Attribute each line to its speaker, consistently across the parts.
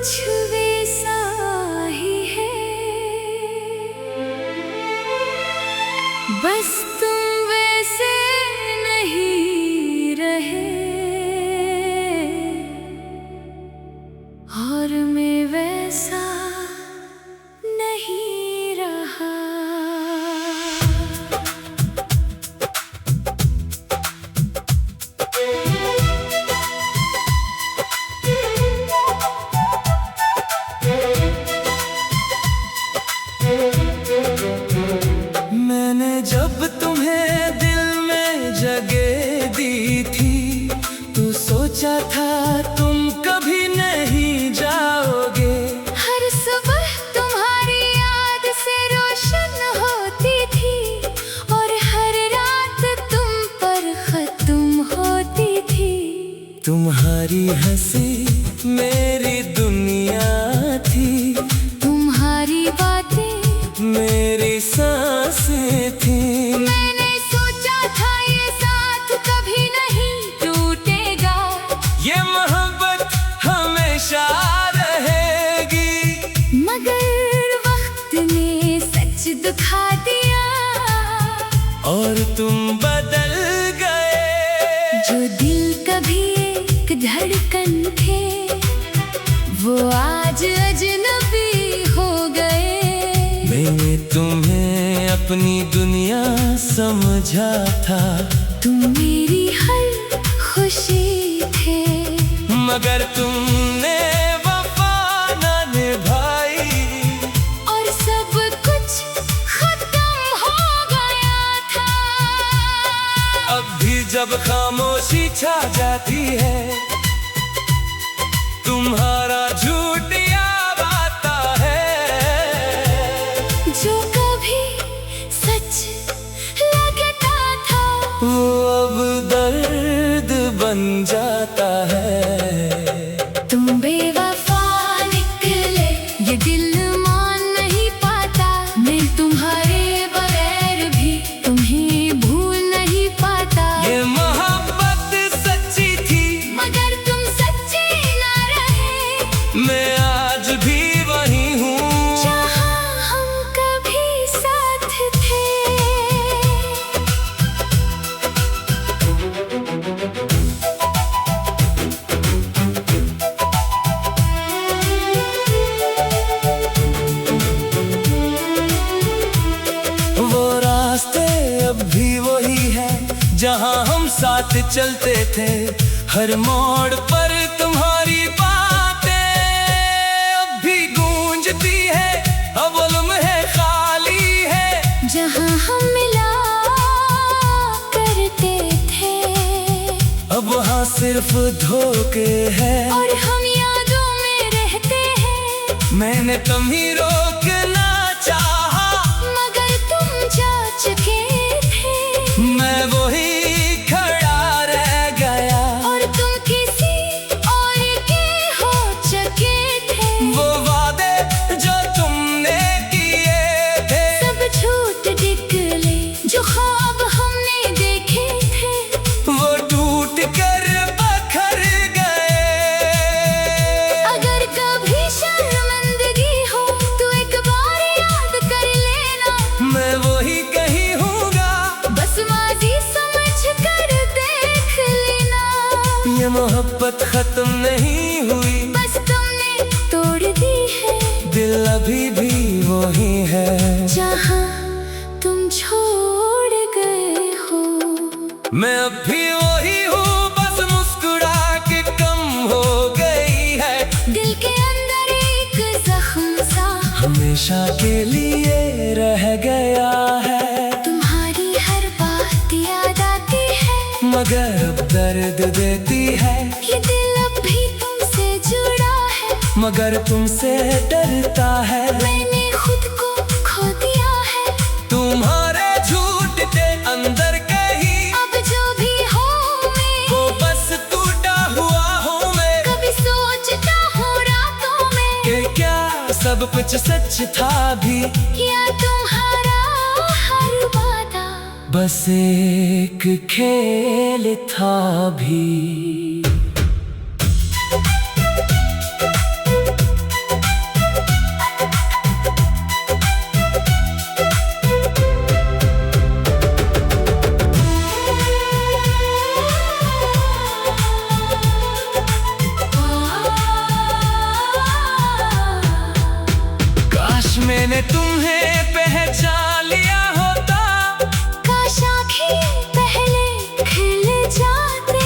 Speaker 1: कुछ वैसा ही है, बस तुम वैसे नहीं रहे और मैं वैसा नहीं रहा।
Speaker 2: मैंने जब तुम्हें दिल में जगह दी थी, तो सोचा था तुम कभी नहीं जाओगे।
Speaker 1: हर सुबह तुम्हारी याद से रोशन होती थी और हर रात तुम पर खत्म होती थी।
Speaker 2: तुम्हारी हंसी मेरी दुनिया थी,
Speaker 1: तुम्हारी बातें
Speaker 2: मेरी सांसें थी।
Speaker 1: मैंने सोचा था ये साथ कभी नहीं टूटेगा,
Speaker 2: ये मोहब्बत हमेशा रहेगी।
Speaker 1: मगर वक्त ने सच दिखा दिया
Speaker 2: और तुम बदल गए।
Speaker 1: जो दिल कभी एक धड़कन थे, वो आज अजनबी हो गए।
Speaker 2: मैंने तुम्हें अपनी दुनिया समझा था,
Speaker 1: तुम मेरी हर खुशी थे,
Speaker 2: मगर तुमने वफा न निभाई
Speaker 1: और सब कुछ खत्म हो गया था।
Speaker 2: अब भी जब खामोशी छा जाती है, तुम्हारा झूठ याद आता है।
Speaker 1: जो कभी सच लगता था,
Speaker 2: वो अब दर्द बन जाता है।
Speaker 1: तुम बेवफा निकले, ये दिल मान नहीं पाता। मैं तुम्हारे बगैर भी तुम्हें भूल नहीं पाता।
Speaker 2: ये मोहब्बत सच्ची थी,
Speaker 1: मगर तुम सच्चे ना रहे।
Speaker 2: मैं आज भी वही हूँ
Speaker 1: जहाँ हम कभी साथ थे।
Speaker 2: वो रास्ते अब भी वही है जहाँ हम साथ चलते थे। हर मोड़ पर तुम्हारी बातें अब भी गूंजती है। अब लम्हे खाली है
Speaker 1: जहाँ हम मिला करते थे,
Speaker 2: अब वहाँ सिर्फ धोखे हैं।
Speaker 1: और हम यादों में रहते हैं।
Speaker 2: मैंने तुम्हें रोकना चाहा,
Speaker 1: मगर तुम जा चुके थे,
Speaker 2: मैं वही खड़ा रह गया।
Speaker 1: और तुम किसी और के हो चुके थे।
Speaker 2: वो वादे जो तुमने किए थे,
Speaker 1: सब झूठ निकले, जो ख्वाब हमने देखे थे,
Speaker 2: वो टूट कर बखर गए।
Speaker 1: अगर कभी शर्मिंदगी हो तो एक बार याद कर लेना।
Speaker 2: मैं वही कहीं हूँगा,
Speaker 1: बस माजी समझ कर देख लेना।
Speaker 2: ये मोहब्बत खत्म नहीं हुई,
Speaker 1: बस तुमने तोड़ दी है,
Speaker 2: दिल अभी भी वही है
Speaker 1: जहाँ तुम छोड़ गए हो।
Speaker 2: मैं अब भी वही हूँ, बस मुस्कुरा के कम हो गई है।
Speaker 1: दिल के अंदर एक जख्म सा
Speaker 2: हमेशा के लिए रह गया है।
Speaker 1: तुम्हारी हर बात याद आती है,
Speaker 2: मगर अब दर्द देती है।
Speaker 1: ये दिल अब भी तुमसे जुड़ा है,
Speaker 2: मगर तुमसे डरता है।
Speaker 1: मैंने खुद को खो दिया है।
Speaker 2: तुम्हारे झूठ के अंदर कहीं
Speaker 1: अब जो भी हो मैं,
Speaker 2: वो बस टूटा हुआ हूँ मैं।
Speaker 1: कभी सोचता हूँ रातों में
Speaker 2: कि क्या सब कुछ सच था भी,
Speaker 1: या तुम्हारा हर वादा
Speaker 2: बस एक खेल था भी। मैंने तुम्हें पहचान लिया होता।
Speaker 1: काश आँखें पहले खिल जाते।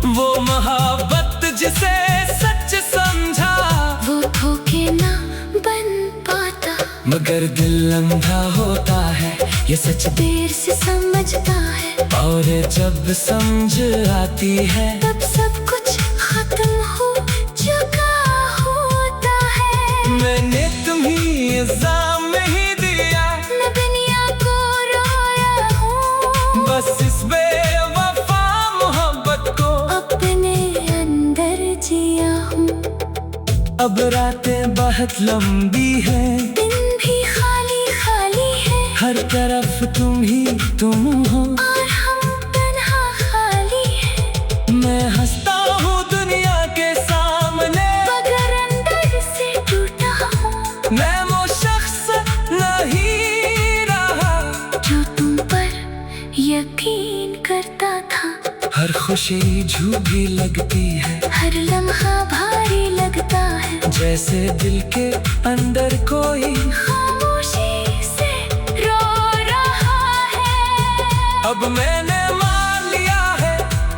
Speaker 2: वो मोहब्बत जिसे सच समझा,
Speaker 1: वो धोखे ना बन पाता।
Speaker 2: मगर दिल अंधा होता है, ये सच
Speaker 1: देर से समझता है।
Speaker 2: और जब समझ आती है,
Speaker 1: तब सब कुछ खत्म हो चुका होता है।
Speaker 2: मैंने तुम्हीं इल्जाम नहीं दिया,
Speaker 1: मैं दुनिया को रोया हूँ।
Speaker 2: बस इस बेवफा मोहब्बत को
Speaker 1: अपने अंदर जिया हूँ।
Speaker 2: अब रातें बहुत लंबी है,
Speaker 1: दिन भी खाली खाली है।
Speaker 2: हर तरफ तुम ही तुम हो,
Speaker 1: और हम तन्हा खाली है।
Speaker 2: मैं हंसता हूँ दुनिया के सामने,
Speaker 1: मगर अंदर से टूटा हूँ।
Speaker 2: मैं वो शख्स नहीं रहा
Speaker 1: जो तुम पर यकीन करता था।
Speaker 2: हर खुशी झूठी लगती है,
Speaker 1: हर लम्हा भारी लगता है।
Speaker 2: जैसे दिल के अंदर कोई
Speaker 1: खामोशी से रो रहा है।
Speaker 2: अब मैंने मान लिया है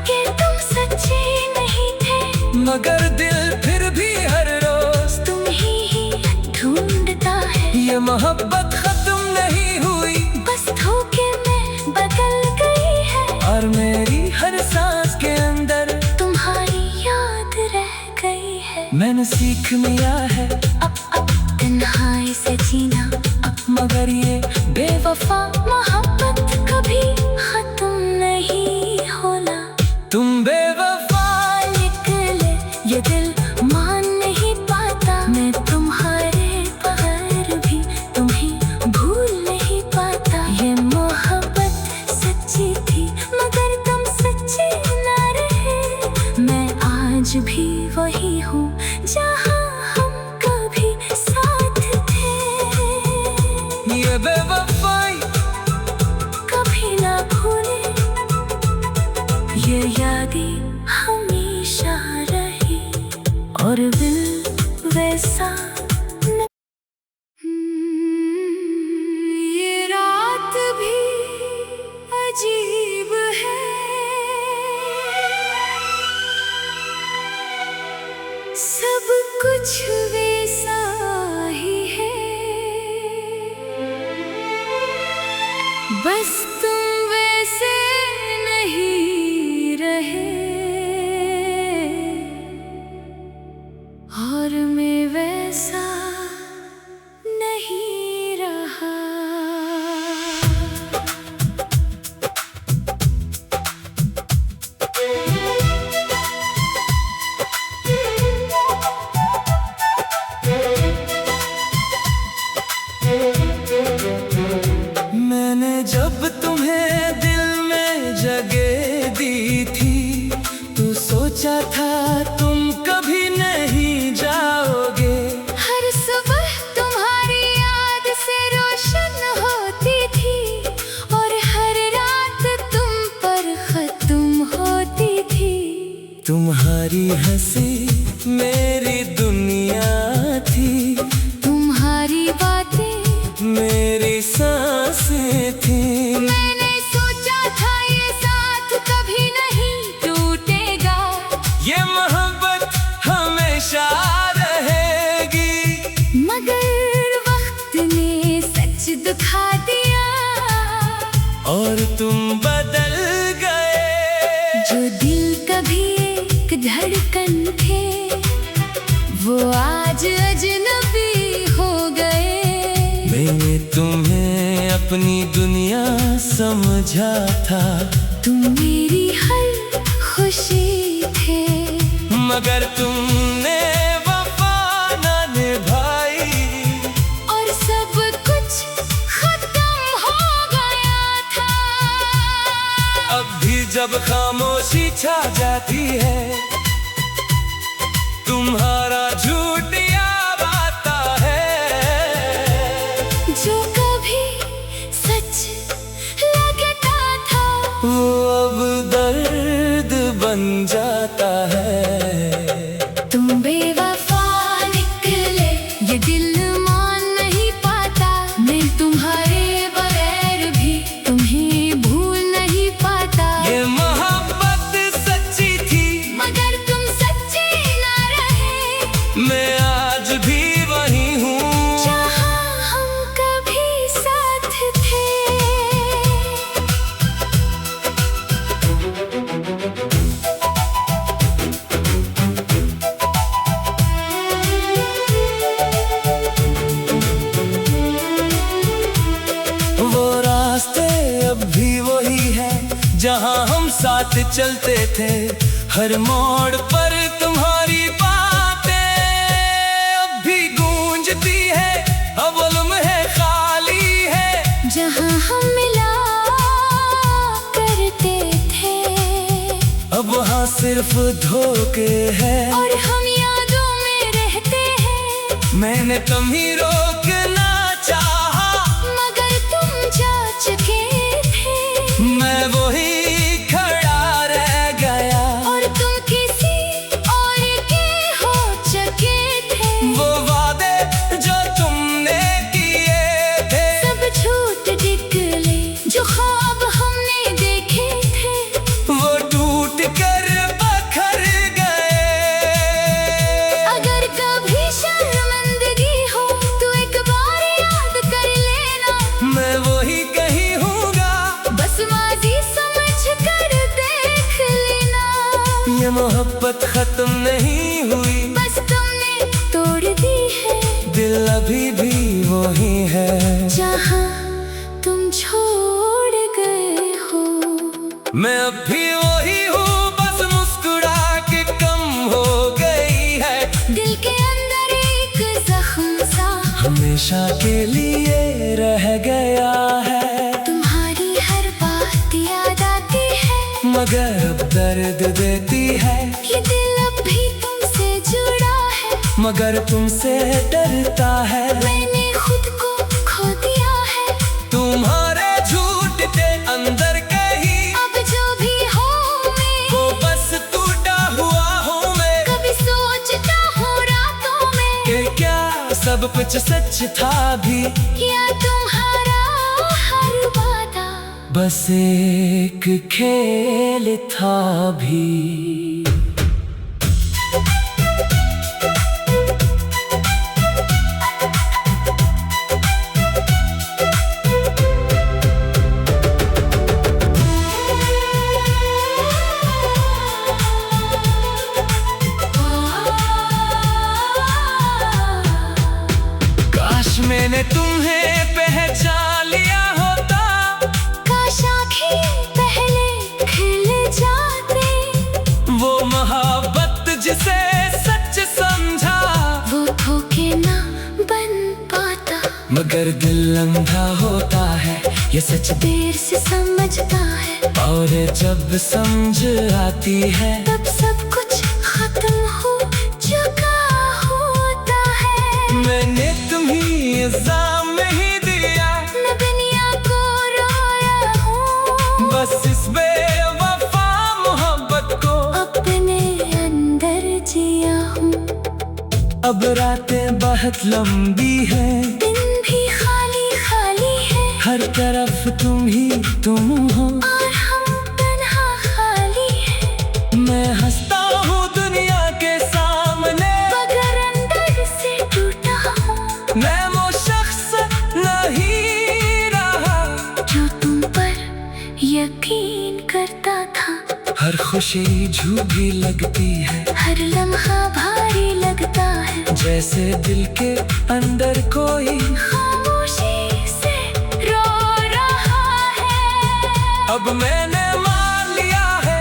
Speaker 1: कि तुम सच्चे नहीं थे।
Speaker 2: मगर दिल फिर भी हर रोज
Speaker 1: तुम ही ढूंढता है।
Speaker 2: ये मोहब्बत खत्म नहीं हुई,
Speaker 1: बस धोखे में बदल गई है।
Speaker 2: और मेरी हर सांस के अंदर
Speaker 1: तुम्हारी याद रह गई है।
Speaker 2: मैंने सीख लिया है
Speaker 1: अब तन्हाई से जीना।
Speaker 2: मगर ये
Speaker 1: बेवफा मोहब्बत कभी खत्म नहीं होना।
Speaker 2: तुम बेवफा
Speaker 1: निकले ये दिल मान नहीं पाता। मैं तुम्हारे बगैर भी तुम्हें भूल नहीं पाता। ये मोहब्बत सच्ची थी मगर तुम सच्चे ना रहे। मैं आज भी वही हूँ जहाँ हम कभी साथ थे।
Speaker 2: ये बेवफाई
Speaker 1: कभी ना भूले, ये यादें हमेशा रही। और दिल वैसा ये रात भी अजीब है। सब कुछ वैसा ही है। बस तुम वैसे नहीं रहे। और मैं वैसा नहीं रहा।
Speaker 2: मैंने जब तुम्हें दिल में जगह दी थी, तो सोचा था तुम कभी नहीं जाओगे।
Speaker 1: हर सुबह तुम्हारी याद से रोशन होती थी। और हर रात तुम पर खत्म होती थी।
Speaker 2: तुम्हारी हंसी मेरी दुनिया थी,
Speaker 1: तुम्हारी बातें
Speaker 2: मेरी सांसें थी।
Speaker 1: मैंने सोचा था ये साथ कभी नहीं टूटेगा।
Speaker 2: ये मोहब्बत हमेशा रहेगी,
Speaker 1: मगर वक्त ने सच दिखा दिया।
Speaker 2: और तुम बदल गए।
Speaker 1: जो दिल कभी एक धड़कन थे, वो आज अजनबी हो गए।
Speaker 2: मैंने तुम्हें अपनी दुनिया समझा था,
Speaker 1: तुम मेरी हर खुशी थे।
Speaker 2: मगर तुमने वफा न निभाई।
Speaker 1: और सब कुछ खत्म हो गया था।
Speaker 2: अब भी जब खामोशी छा जाती है, तुम्हारा झूठ याद आता है।
Speaker 1: जो कभी सच लगता था,
Speaker 2: वो अब दर्द बन जाता है।
Speaker 1: तुम बेवफा निकले ये दिल मान नहीं तुम्हारे बगैर भी तुम्हें भूल नहीं पाता।
Speaker 2: ये मोहब्बत सच्ची थी
Speaker 1: मगर तुम सच्चे ना रहे।
Speaker 2: मैं आज भी वही हूँ
Speaker 1: जहाँ हम कभी साथ थे।
Speaker 2: वो रास्ते अब भी वही है जहाँ हम साथ चलते थे। हर मोड़ पर तुम्हारी बातें अब भी गूंजती है। अब लम्हे खाली है
Speaker 1: जहाँ हम मिला करते थे।
Speaker 2: अब वहाँ सिर्फ धोखे हैं
Speaker 1: और हम यादों में रहते हैं।
Speaker 2: मैंने तुम्हें रोकना चाहा
Speaker 1: मगर तुम जा चुके थे।
Speaker 2: मैं वही खड़ा रह गया।
Speaker 1: और तुम किसी और के हो चुके थे।
Speaker 2: वो वादे जो तुमने किए थे
Speaker 1: सब झूठ निकले जो ख्वाब हमने देखे थे।
Speaker 2: वो टूट कर बखर गए।
Speaker 1: अगर कभी शर्मिंदगी हो तो एक बार याद कर लेना।
Speaker 2: मैं वही कहीं हूँगा
Speaker 1: बस माजी समझ कर देख लेना।
Speaker 2: ये मोहब्बत खत्म नहीं हुई
Speaker 1: बस तुमने तोड़ दी है।
Speaker 2: दिल अभी भी वही है
Speaker 1: जहाँ तुम छोड़ गए हो।
Speaker 2: मैं अब भी वही हूँ बस मुस्कुरा के कम हो गई है।
Speaker 1: दिल के अंदर एक जख्म सा
Speaker 2: हमेशा के लिए रह गया है।
Speaker 1: तुम्हारी हर बात याद आती है।
Speaker 2: मगर अब दर्द देती है।
Speaker 1: ये दिल अब भी तुमसे जुड़ा है।
Speaker 2: मगर तुमसे डरता है।
Speaker 1: मैंने खुद को खो दिया है।
Speaker 2: तुम्हारे झूठ के अंदर कहीं
Speaker 1: अब जो भी हो मैं
Speaker 2: वो बस टूटा हुआ हूँ मैं।
Speaker 1: कभी सोचता हूँ रातों में
Speaker 2: कि क्या सब कुछ सच था भी
Speaker 1: या तुम्हारा हर वादा
Speaker 2: बस एक खेल था भी। काश मैंने तुम्हें पहचान लिया होता।
Speaker 1: काश आँखें पहले खिल जाते।
Speaker 2: वो मोहब्बत जिसे सच समझा
Speaker 1: वो धोखे ना बन पाता।
Speaker 2: मगर दिल अंधा होता है ये सच
Speaker 1: देर से समझता है।
Speaker 2: और जब समझ आती है
Speaker 1: तब सब कुछ खत्म हो चुका होता है।
Speaker 2: मैंने तुम्हें इल्जाम नहीं दिया
Speaker 1: मैं दुनिया को रोया हूँ।
Speaker 2: बस इस बेवफा मोहब्बत को
Speaker 1: अपने अंदर जिया हूँ।
Speaker 2: अब रातें बहुत लंबी हैं।
Speaker 1: दिन भी खाली खाली है।
Speaker 2: हर तरफ तुम ही तुम हो
Speaker 1: और हम तन्हा खाली है।
Speaker 2: मैं हंसता हूँ दुनिया के सामने
Speaker 1: मगर अंदर से टूटा हूँ।
Speaker 2: मैं वो शख्स नहीं रहा
Speaker 1: जो तुम पर यकीन करता था।
Speaker 2: हर खुशी झूठी लगती है।
Speaker 1: हर लम्हा भारी लगता है।
Speaker 2: जैसे दिल के अंदर कोई
Speaker 1: खामोशी से रो रहा है।
Speaker 2: अब मैंने मान लिया है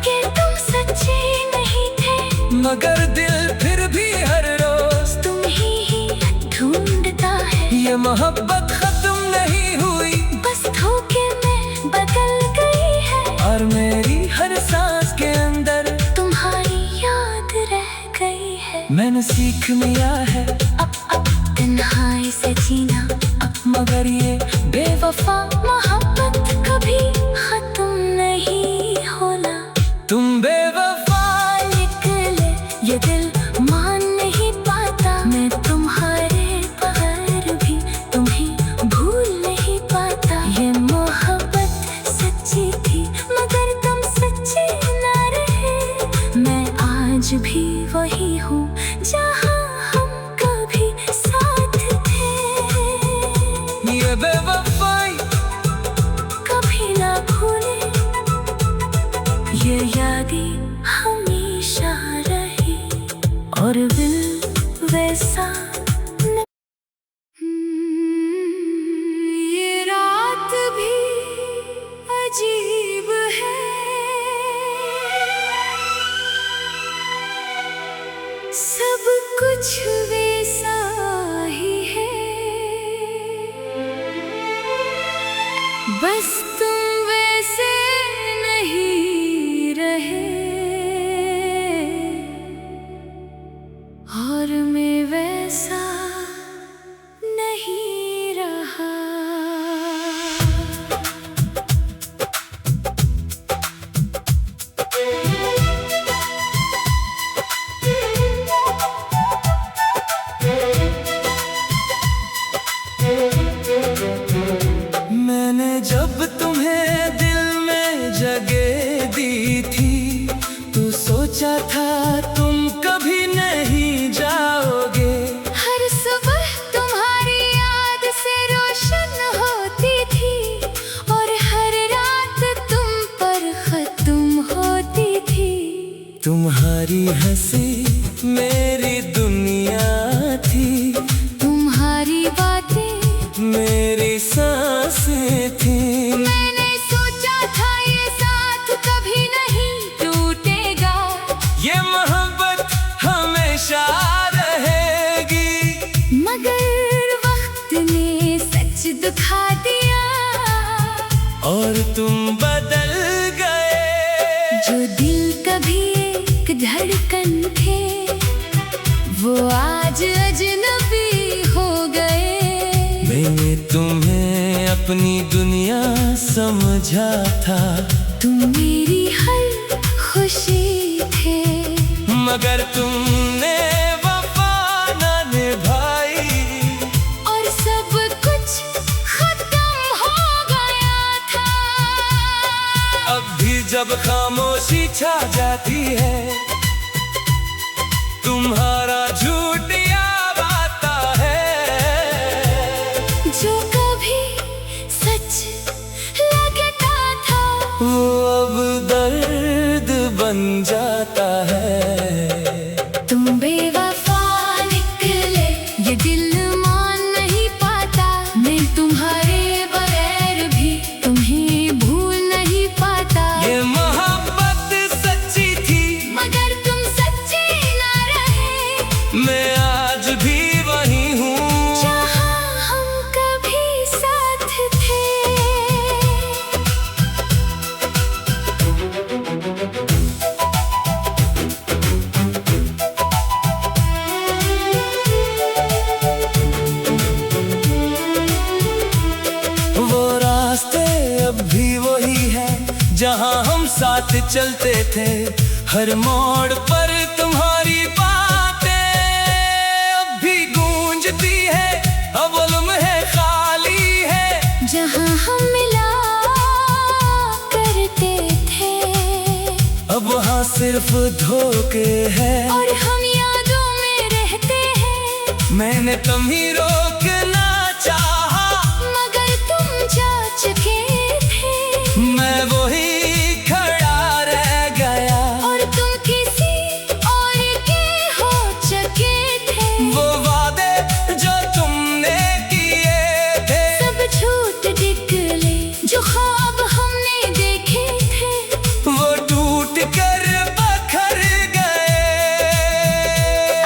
Speaker 1: कि तुम सच्चे नहीं थे।
Speaker 2: मगर दिल फिर भी हर रोज
Speaker 1: तुम ही ढूंढता है।
Speaker 2: ये मोहब्बत खत्म नहीं हुई
Speaker 1: बस धोखे में बदल गई है।
Speaker 2: और मेरी हर सांस के अंदर
Speaker 1: तुम्हारी याद रह गई है।
Speaker 2: मैंने सीख लिया है
Speaker 1: अब तन्हाई से जीना।
Speaker 2: मगर ये
Speaker 1: बेवफा मोहब्बत कभी खत्म नहीं होना।
Speaker 2: तुम बेवफा
Speaker 1: निकले ये दिल मान नहीं पाता। मैं तुम्हारे बगैर भी तुम्हें भूल बस तुम वैसे नहीं रहे और मैं वैसा नहीं रहा।
Speaker 2: मैंने जब तुम्हें दिल में जगह दी थी, तो सोचा था तुम कभी नहीं जाओगे।
Speaker 1: हर सुबह तुम्हारी याद से रोशन होती थी और हर रात तुम पर खत्म होती थी।
Speaker 2: तुम्हारी हंसी मेरी दुनिया थी,
Speaker 1: तुम्हारी बातें
Speaker 2: मेरी सांसें थी।
Speaker 1: मैंने सोचा था ये साथ कभी नहीं टूटेगा,
Speaker 2: ये मोहब्बत हमेशा रहेगी।
Speaker 1: मगर वक्त ने सच दिखा दिया
Speaker 2: और तुम बदल गए।
Speaker 1: जो दिल कभी एक धड़कन थे, वो आज अजनबी हो गए।
Speaker 2: मैंने तुम्हें अपनी दुनिया समझा था,
Speaker 1: तुम मेरी हर खुशी थे,
Speaker 2: मगर तुमने वफा न निभाई
Speaker 1: और सब कुछ खत्म हो गया था।
Speaker 2: अब भी जब खामोशी छा जाती है, तुम्हारा झूठ याद आता है।
Speaker 1: जो कभी सच लगता था,
Speaker 2: वो अब दर्द बन जाता है।
Speaker 1: तुम बेवफा निकले, ये दिल मान नहीं पाता। मैं तुम्हारे बगैर भी तुम्हें भूल नहीं पाता।
Speaker 2: ये मोहब्बत सच्ची थी,
Speaker 1: मगर तुम सच्चे ना रहे।
Speaker 2: मैं आज भी वही हूँ
Speaker 1: जहाँ हम कभी साथ थे।
Speaker 2: वो रास्ते अब भी वही है जहाँ हम साथ चलते थे। हर मोड़ पर तुम्हारी बातें अब भी गूंजती है। अब वो लम्हे खाली है
Speaker 1: जहाँ हम मिला करते थे,
Speaker 2: अब वहाँ सिर्फ धोखे हैं।
Speaker 1: और हम यादों में रहते हैं।
Speaker 2: मैंने तुम्हें रोकना चाहा,
Speaker 1: मगर तुम जा चुके थे,
Speaker 2: मैं वही खड़ा रह गया।
Speaker 1: और तुम किसी और के हो चुके थे।
Speaker 2: वो वादे जो तुमने किए थे,
Speaker 1: सब झूठ निकले जो ख्वाब हमने देखे थे।
Speaker 2: वो टूट कर बखर गए।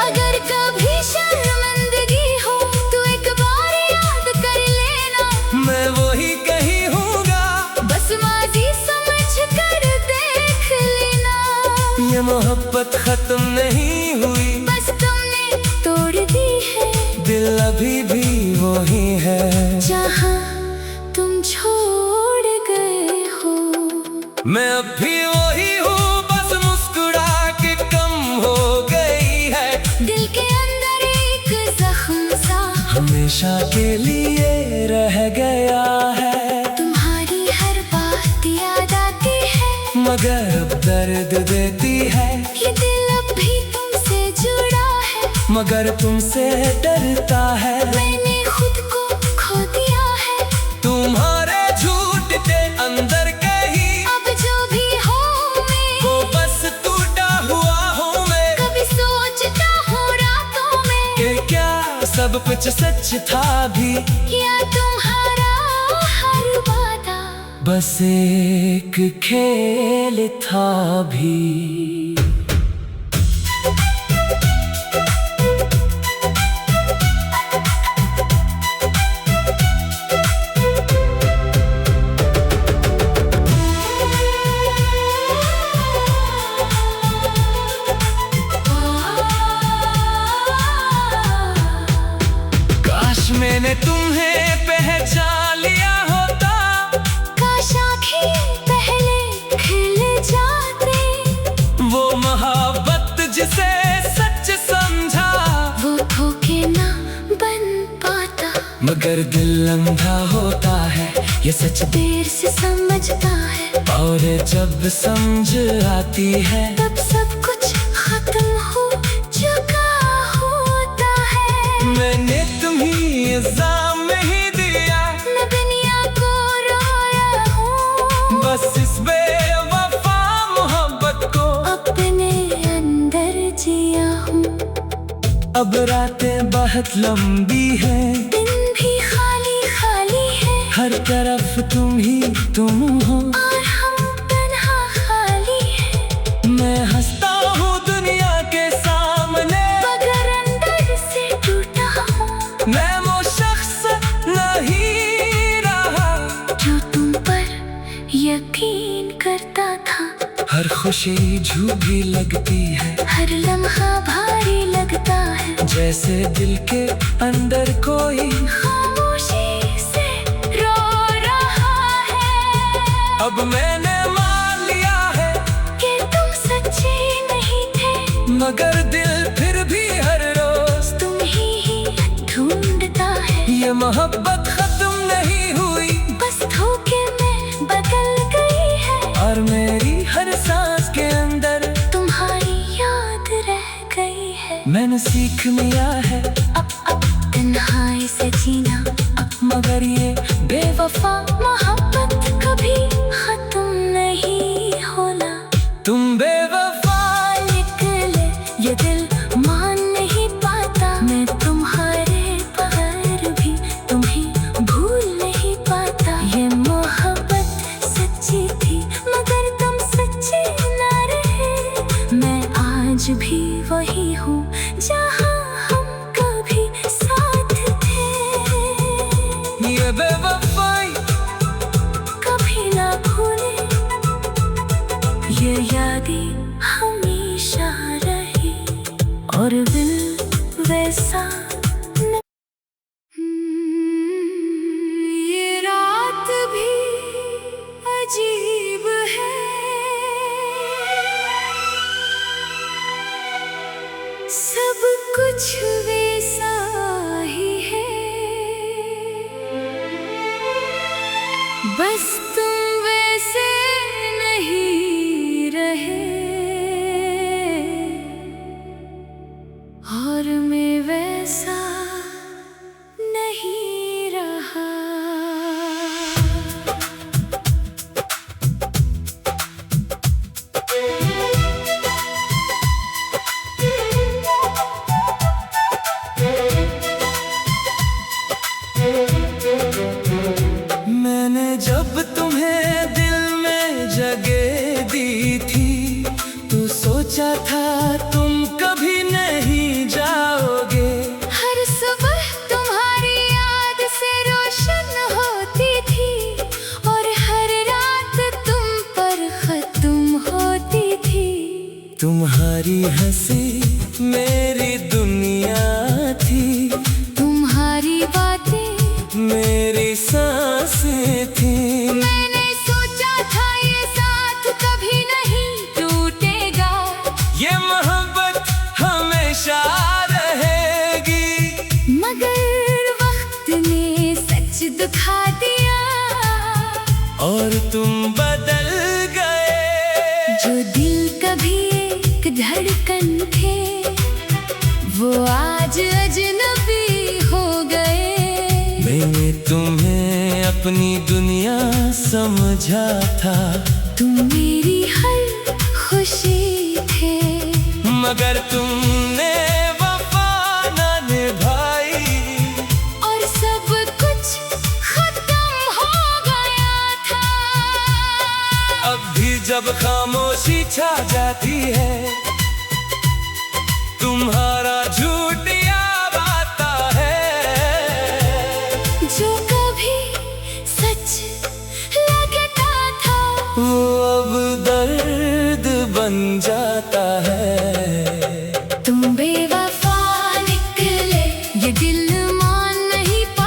Speaker 1: अगर कभी शर्मिंदगी हो तो एक बार याद कर लेना।
Speaker 2: मैं वही कहीं हूँगा,
Speaker 1: बस माजी समझ कर देख लेना।
Speaker 2: ये मोहब्बत खत्म नहीं हुई,
Speaker 1: बस तुमने तोड़ दी है।
Speaker 2: दिल अभी भी वही है
Speaker 1: जहाँ तुम छोड़ गए हो।
Speaker 2: मैं अब भी वही हूँ, बस मुस्कुरा के कम हो गई है।
Speaker 1: दिल के अंदर एक जख्म सा
Speaker 2: हमेशा के लिए रह गया है।
Speaker 1: तुम्हारी हर बात याद आती है,
Speaker 2: मगर अब दर्द देती है।
Speaker 1: ये दिल अब भी तुमसे जुड़ा है,
Speaker 2: मगर तुमसे डरता है।
Speaker 1: मैंने खुद को खो दिया है।
Speaker 2: तुम्हारे झूठ के अंदर कहीं
Speaker 1: अब जो भी हो मैं,
Speaker 2: वो बस टूटा हुआ हूँ मैं।
Speaker 1: कभी सोचता हूँ रातों में
Speaker 2: कि क्या सब कुछ सच था भी,
Speaker 1: या तुम्हारा हर वादा
Speaker 2: बस एक खेल था भी। मैंने तुम्हें पहचान लिया होता,
Speaker 1: काश आँखें पहले खिल जाते।
Speaker 2: वो मोहब्बत जिसे सच समझा,
Speaker 1: वो धोखे ना बन पाता।
Speaker 2: मगर दिल अंधा होता है, ये सच
Speaker 1: देर से समझता है,
Speaker 2: और जब समझ आती है
Speaker 1: तब सब कुछ खत्म हो चुका होता है।
Speaker 2: मैंने तुम्हीं इल्जाम में ही दिया,
Speaker 1: मैं दुनिया को रोया हूँ,
Speaker 2: बस इस बेवफा मोहब्बत को
Speaker 1: अपने अंदर जिया हूँ।
Speaker 2: अब रातें बहुत लंबी हैं,
Speaker 1: दिन भी खाली खाली है,
Speaker 2: हर तरफ तुम ही तुम हो,
Speaker 1: और हम तन्हा खाली है।
Speaker 2: मैं हंसता हूँ दुनिया के सामने,
Speaker 1: मगर अंदर से टूटा हूँ।
Speaker 2: मैं वो शख्स नहीं रहा
Speaker 1: जो तुम पर यकीन करता था,
Speaker 2: हर खुशी झूठी लगती है,
Speaker 1: हर लम्हा भारी लगता है।
Speaker 2: जैसे दिल के अंदर कोई
Speaker 1: खामोशी से रो रहा है।
Speaker 2: अब मैंने मान लिया है
Speaker 1: कि तुम सच्चे नहीं थे,
Speaker 2: मगर दिल फिर भी हर रोज
Speaker 1: तुम ही ढूंढता है।
Speaker 2: ये मोहब्बत खत्म नहीं हुई,
Speaker 1: बस धोखे में बदल गई है,
Speaker 2: और मेरी हर सांस के अंदर
Speaker 1: तुम्हारी याद रह गई है।
Speaker 2: मैंने सीख लिया है
Speaker 1: अब तन्हाई से जीना,
Speaker 2: मगर ये
Speaker 1: बेवफा मोहब्बत कभी खत्म नहीं होना।
Speaker 2: तुम बेवफा
Speaker 1: निकले ये दिल मान नहीं पाता, मैं तुम्हारे बगैर भी तुम्हें भूल नहीं पाता। ये मोहब्बत सच्ची थी, मगर तुम सच्चे ना रहे। मैं आज भी वही हूँ जहाँ हम कभी साथ थे।
Speaker 2: ये बेवफाई
Speaker 1: कभी ना भूले, ये यादें हमेशा रही, और दिल वैसा न... ये रात भी अजीब है, सब कुछ वैसा ही है, बस तुम वैसे नहीं रहे, और मैं वैसा नहीं रहा।
Speaker 2: मैंने जब तुम्हें दिल में जगह दी थी, तो सोचा था तुम कभी नहीं जाओगे।
Speaker 1: हर सुबह तुम्हारी याद से रोशन होती थी, और हर रात तुम पर खत्म होती थी।
Speaker 2: तुम्हारी हंसी मेरी दुनिया थी,
Speaker 1: तुम्हारी बातें
Speaker 2: मेरी सांसें थी।
Speaker 1: मैंने सोचा था ये साथ कभी नहीं टूटेगा,
Speaker 2: ये मोहब्बत हमेशा रहेगी,
Speaker 1: मगर वक्त ने सच दिखा दिया,
Speaker 2: और तुम बदल गए।
Speaker 1: जो दिल कभी एक धड़कन थे, वो आज अजनबी हो गए।
Speaker 2: मैंने तुम्हें अपनी दुनिया समझा था,
Speaker 1: तुम मेरी हर खुशी थे,
Speaker 2: मगर तुमने वफा न निभाई,
Speaker 1: और सब कुछ खत्म हो गया था।
Speaker 2: अब भी जब खामोशी छा जाती है, तुम्हारा झूठ याद आता है।
Speaker 1: जो कभी सच लगता था,
Speaker 2: वो अब दर्द बन जाता है।
Speaker 1: तुम बेवफा निकले ये दिल मान नहीं पाता।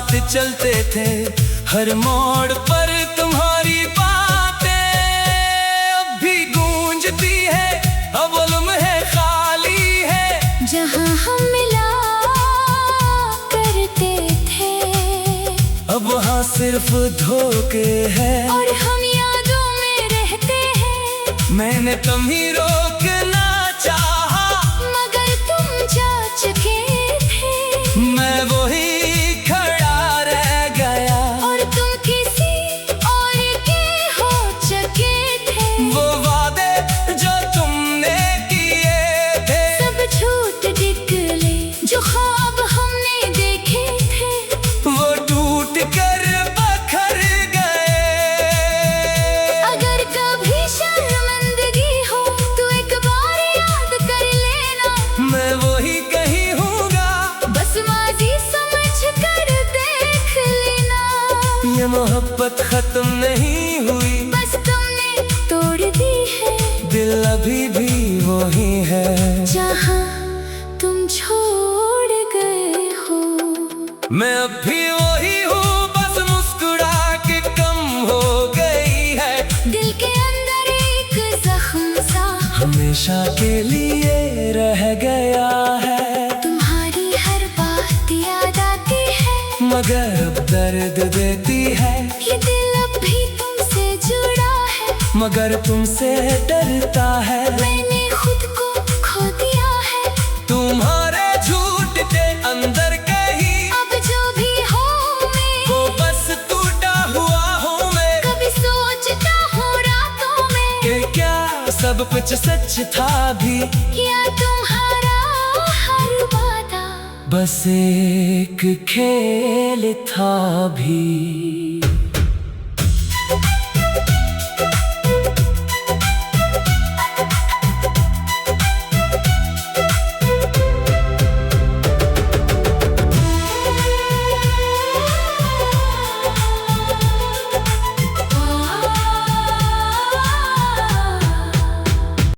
Speaker 2: साथ चलते थे, हर मोड़ पर तुम्हारी बातें अब भी गूंजती है, अब लम्हे खाली है
Speaker 1: जहाँ हम मिला करते थे,
Speaker 2: अब वहाँ सिर्फ धोखे हैं
Speaker 1: और हम यादों में रहते हैं।
Speaker 2: मैंने तुम्हें रोकना चाहा,
Speaker 1: मगर तुम जा चुके थे,
Speaker 2: मैं वही खड़ा रह गया
Speaker 1: और तुम किसी और के हो चुके थे।
Speaker 2: वो वादे जो तुमने किए थे,
Speaker 1: सब झूठ निकले जो ख्वाब हमने देखे थे,
Speaker 2: वो टूट कर बखर गए।
Speaker 1: अगर कभी शर्मिंदगी हो तो एक बार याद कर लेना,
Speaker 2: मैं वही कहीं हूँगा,
Speaker 1: बस माजी समझ कर देख लेना।
Speaker 2: ये मोहब्बत खत्म नहीं हुई,
Speaker 1: बस तुमने तोड़ दी है,
Speaker 2: दिल अभी भी वही है
Speaker 1: जहाँ तुम छोड़ गए हो।
Speaker 2: मैं अब भी वही हूँ, बस मुस्कुरा के कम हो गई है,
Speaker 1: दिल के अंदर एक जख्म सा
Speaker 2: हमेशा के लिए रह गया है।
Speaker 1: तुम्हारी हर बात याद आती है,
Speaker 2: मगर अब दर्द देती है,
Speaker 1: ये दिल अब भी तुमसे जुड़ा है,
Speaker 2: मगर तुमसे डरता है।
Speaker 1: मैंने खुद को खो दिया है,
Speaker 2: तुम्हारे झूठ के अंदर कहीं
Speaker 1: अब जो भी हो मैं,
Speaker 2: वो बस टूटा हुआ हूँ मैं।
Speaker 1: कभी सोचता हूँ रातों में
Speaker 2: कि क्या सब कुछ सच था भी,
Speaker 1: या तुम्हारा हर वादा
Speaker 2: बस एक खेल था भी।